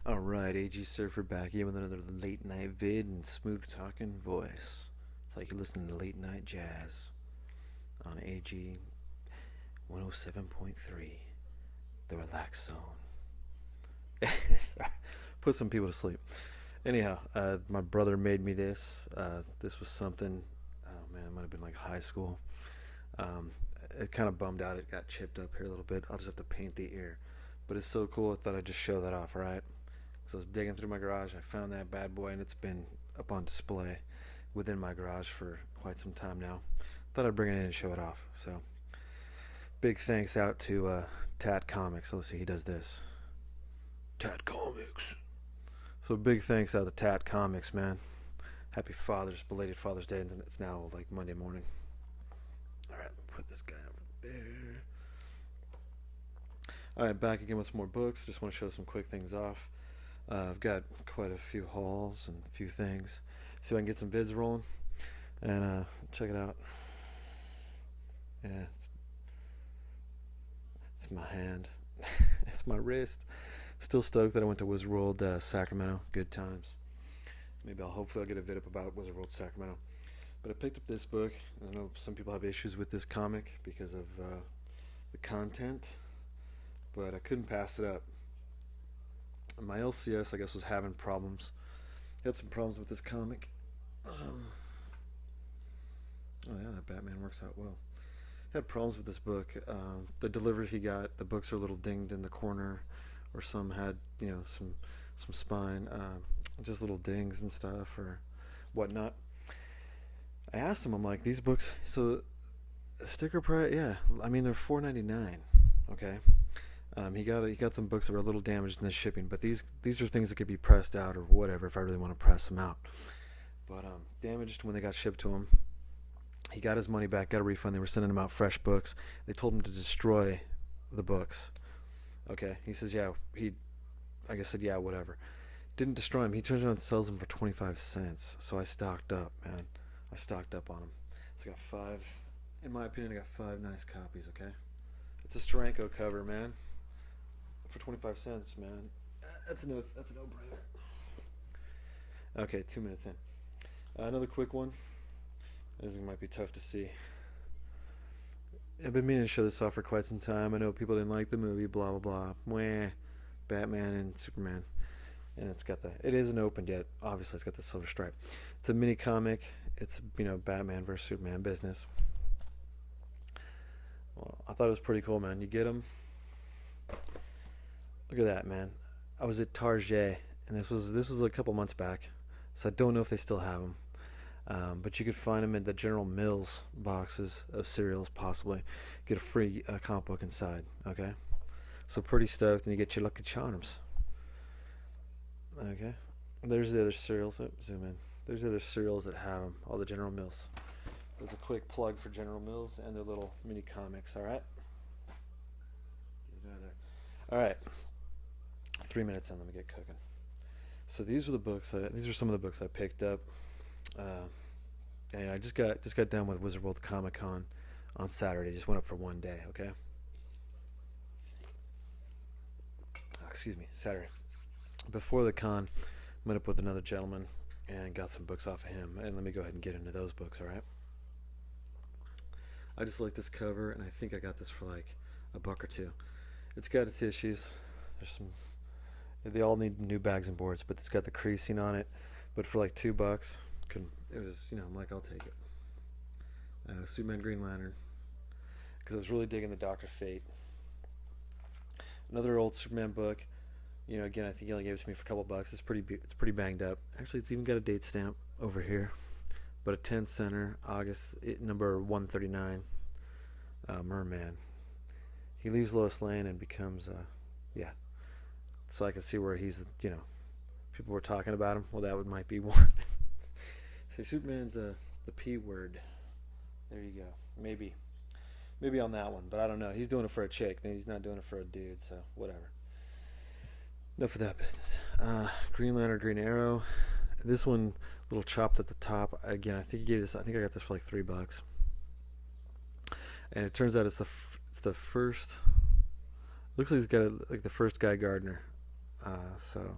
Alright, AG Surfer back here with another late night vid and smooth talking voice. It's like you're listening to late night jazz on AG 107.3, the relax zone. Sorry, put some people to sleep. Anyhow, my brother made me this. This was something, oh man, it might have been like high school. Um, it kind of bummed out. It got chipped up here a little bit. I'll just have to paint the ear. But it's so cool, I thought I'd just show that off, alright? So I was digging through my garage. I found that bad boy, and it's been up on display within my garage for quite some time now. Thought I'd bring it in and show it off. So big thanks out to Tat Comic. So let's see, he does this. Tat Comics. So big thanks out to Tat Comics, man. Happy belated Father's Day, and it's now like Monday morning. All right, put this guy over there. All right, back again with some more books. Just want to show some quick things off. I've got quite a few hauls and a few things. See if I can get some vids rolling and check it out. Yeah, it's my hand. It's my wrist. Still stoked that I went to Wizard World Sacramento. Good times. Maybe hopefully I'll get a vid up about Wizard World Sacramento. But I picked up this book. I know some people have issues with this comic because of the content, but I couldn't pass it up. My LCS, I guess, was having problems. Had some problems with this comic. Oh yeah, that Batman works out well. Had problems with this book. The delivery he got, the books are a little dinged in the corner, or some had, some spine, just little dings and stuff or whatnot. I asked him, I'm like, these books, so sticker price, yeah, I mean they're $4.99, okay. He got some books that were a little damaged in the shipping, but these are things that could be pressed out or whatever if I really want to press them out. But damaged when they got shipped to him. He got his money back, got a refund. They were sending him out fresh books. They told him to destroy the books. Okay, he says I guess said yeah, whatever. Didn't destroy them. He turns around and sells them for 25 cents. So I stocked up, man. I stocked up on them. So I got five. In my opinion, I got five nice copies. Okay, it's a Steranko cover, man. For 25 cents, man. That's a no-brainer. Okay, 2 minutes in. Another quick one. This might be tough to see. I've been meaning to show this off for quite some time. I know people didn't like the movie, blah, blah, blah. Mwah. Batman and Superman. And it isn't opened yet. Obviously, it's got the silver stripe. It's a mini comic. It's, Batman versus Superman business. Well, I thought it was pretty cool, man. You get them. Look at that, man. I was at Target, and this was a couple months back, so I don't know if they still have them. But you could find them in the General Mills boxes of cereals, possibly. Get a free comic book inside, okay? So pretty stoked, and you get your Lucky Charms. Okay. There's the other cereals. Oh, zoom in. There's the other cereals that have them, all the General Mills. There's a quick plug for General Mills and their little mini comics, alright? Get out of there. Alright. 3 minutes in, let me get cooking. So these are some of the books I picked up. And I just got done with Wizard World Comic Con on Saturday. Just went up for one day, okay? Excuse me, Saturday. Before the con, met up with another gentleman and got some books off of him. And let me go ahead and get into those books, alright? I just like this cover, and I think I got this for like $1 or $2. It's got its issues. They all need new bags and boards, but it's got the creasing on it. But for like $2, it was, I'm like, I'll take it. Superman, Green Lantern, because I was really digging the Dr. Fate. Another old Superman book. Again, I think he only gave it to me for a couple bucks. It's pretty banged up. Actually, it's even got a date stamp over here. But a 10 center, August, number 139. Merman. He leaves Lois Lane and becomes, yeah. So I can see where he's, people were talking about him. Well, might be one. Say Superman's the P word. There you go. Maybe on that one, but I don't know. He's doing it for a chick, and he's not doing it for a dude. So whatever. Enough of that business. Green Lantern, Green Arrow. This one, a little chopped at the top. Again, I think I got this for like $3. And it turns out it's the first. Looks like he's got like the first Guy Gardner So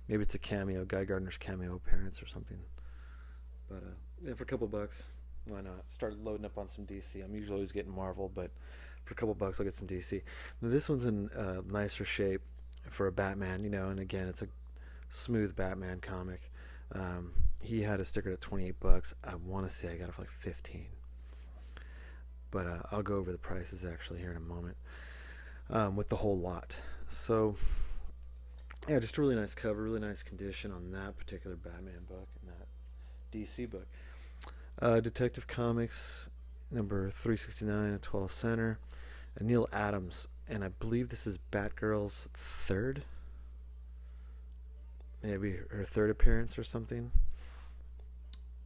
maybe it's a cameo, Guy Gardner's cameo appearance or something. But yeah, for a couple bucks, why not? Start loading up on some DC. I'm usually always getting Marvel, but for a couple bucks, I'll get some DC. Now, this one's in nicer shape for a Batman, and again, it's a smooth Batman comic. He had a sticker at 28 bucks. I want to say I got it for like 15, but I'll go over the prices actually here in a moment with the whole lot. So yeah, just a really nice cover, really nice condition on that particular Batman book and that DC book. Detective Comics number 369 at 12 center. Neil Adams, and I believe this is Batgirl's maybe her third appearance or something.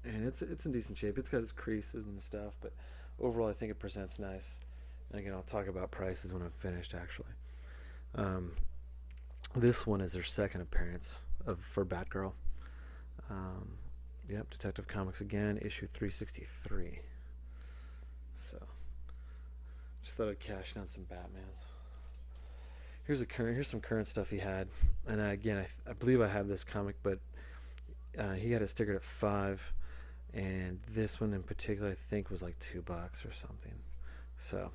And it's in decent shape. It's got its creases and stuff, but overall I think it presents nice. And again, I'll talk about prices when I'm finished actually. This one is their second appearance for Batgirl. Yep, Detective Comics again, issue 363. So just thought I'd cash in on some Batmans. Here's some current stuff he had, and again, I believe I have this comic, but he had it stickered at $5, and this one in particular I think was like $2 or something. So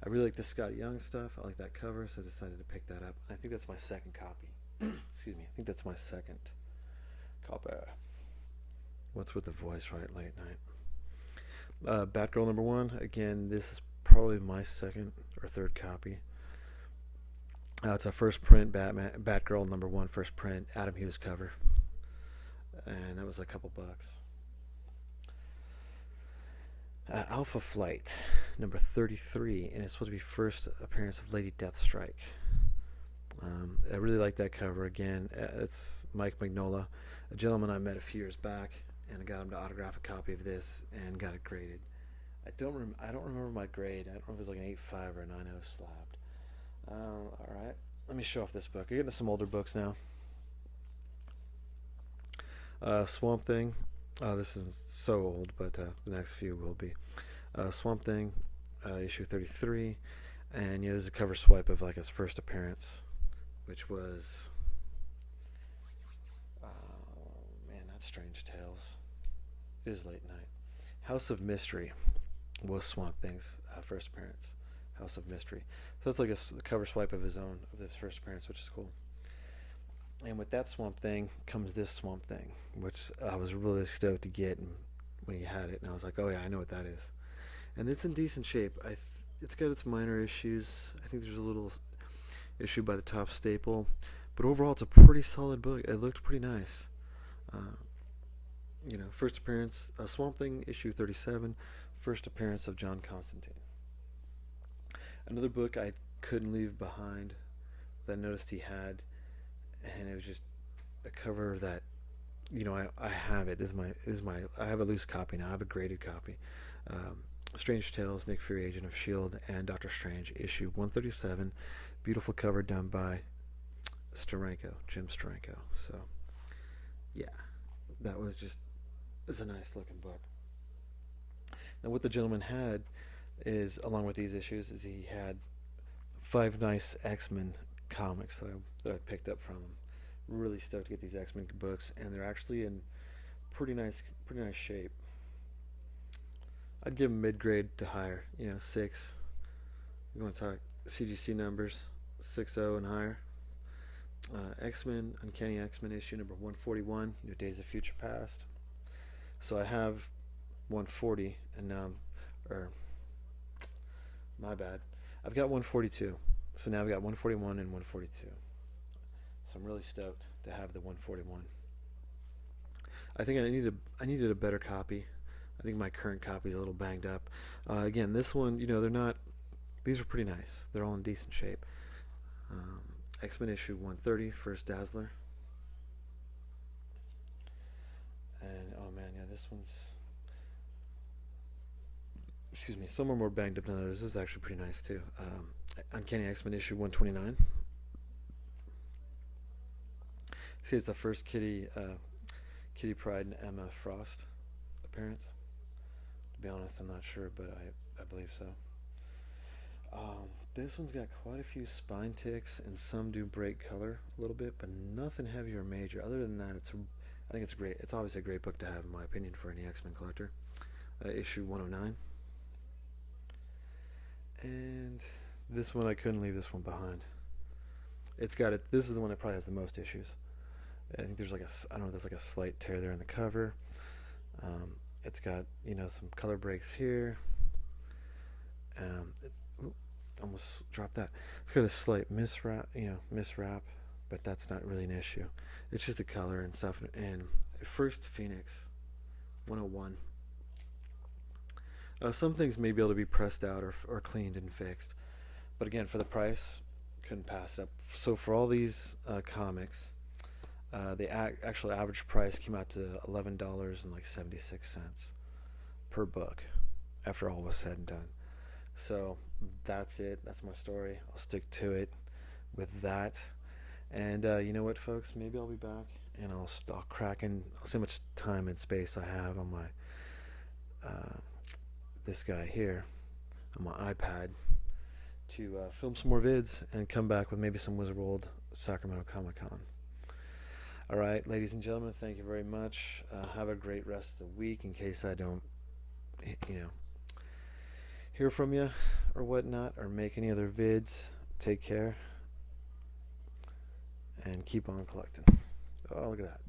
I really like the Scott Young stuff. I like that cover, so I decided to pick that up. I think that's my second copy. Excuse me. I think that's my second copy. What's with the voice, right? Late night. Batgirl number 1. Again, this is probably my second or third copy. It's a first print Batgirl number 1 first print Adam Hughes cover, and that was a couple bucks. Alpha Flight number 33, and it's supposed to be first appearance of Lady Deathstrike. I really like that cover. Again, it's Mike Mignola, a gentleman I met a few years back, and I got him to autograph a copy of this and got it graded. I don't remember my grade. I don't know if it was like an 8.5 or a 9.0 slabbed. Alright, let me show off this book. I get into some older books now. Swamp Thing. This is so old, but the next few will be. Swamp Thing, issue 33. And yeah, there's a cover swipe of like his first appearance, which was... that's Strange Tales. It is late night. House of Mystery was Swamp Thing's first appearance. House of Mystery. So it's like a cover swipe of his first appearance, which is cool. And with that Swamp Thing comes this Swamp Thing, which I was really stoked to get when he had it, and I was like, oh yeah, I know what that is. And it's in decent shape. It's got its minor issues. I think there's a little issue by the top staple, but overall it's a pretty solid book. It looked pretty nice. First appearance, Swamp Thing, issue 37, first appearance of John Constantine. Another book I couldn't leave behind that I noticed he had, and it was just a cover that, I have it. I have a loose copy now. I have a graded copy. Strange Tales, Nick Fury, Agent of S.H.I.E.L.D., and Doctor Strange, issue 137. Beautiful cover done by Jim Steranko. So, yeah, that was a nice looking book. Now, what the gentleman had is, along with these issues, is he had 5 nice X-Men comics that I picked up from him. Really stoked to get these X-Men books, and they're actually in pretty nice shape. I'd give them mid-grade to higher, 6. You want to talk CGC numbers, 6.0 and higher. X-Men, Uncanny X-Men issue number 141, Days of Future Past. So I have 140, and now, my bad. I've got 142. So now I've got 141 and 142. So I'm really stoked to have the 141. I think I needed a better copy. I think my current copy is a little banged up. Again, this one, these are pretty nice. They're all in decent shape. X-Men issue 130, first Dazzler. And, oh man, yeah, this one's... Excuse me, some are more banged up than others. This is actually pretty nice, too. Uncanny X-Men issue 129. See, it's the first Kitty Pryde and Emma Frost appearance. To be honest, I'm not sure, but I believe so. This one's got quite a few spine ticks, and some do break color a little bit, but nothing heavy or major. Other than that, I think it's great. It's obviously a great book to have, in my opinion, for any X-Men collector. Issue 109. And this one, I couldn't leave this one behind. It's got it. This is the one that probably has the most issues. I think there's like I don't know, there's like a slight tear there in the cover. It's got, some color breaks here. Almost dropped that. It's got a slight miswrap, but that's not really an issue. It's just the color and stuff. And First Phoenix 101. Some things may be able to be pressed out or cleaned and fixed, but again, for the price, couldn't pass it up. So for all these comics, the actual average price came out to $11.76 per book, after all was said and done. So that's it. That's my story. I'll stick to it with that. And you know what, folks? Maybe I'll be back and I'll crack in. I'll see how much time and space I have on my this guy here on my iPad to film some more vids and come back with maybe some Wizard World Sacramento Comic Con. All right, ladies and gentlemen, thank you very much. Have a great rest of the week. In case I don't, hear from you or whatnot, or make any other vids, take care and keep on collecting. Oh, look at that.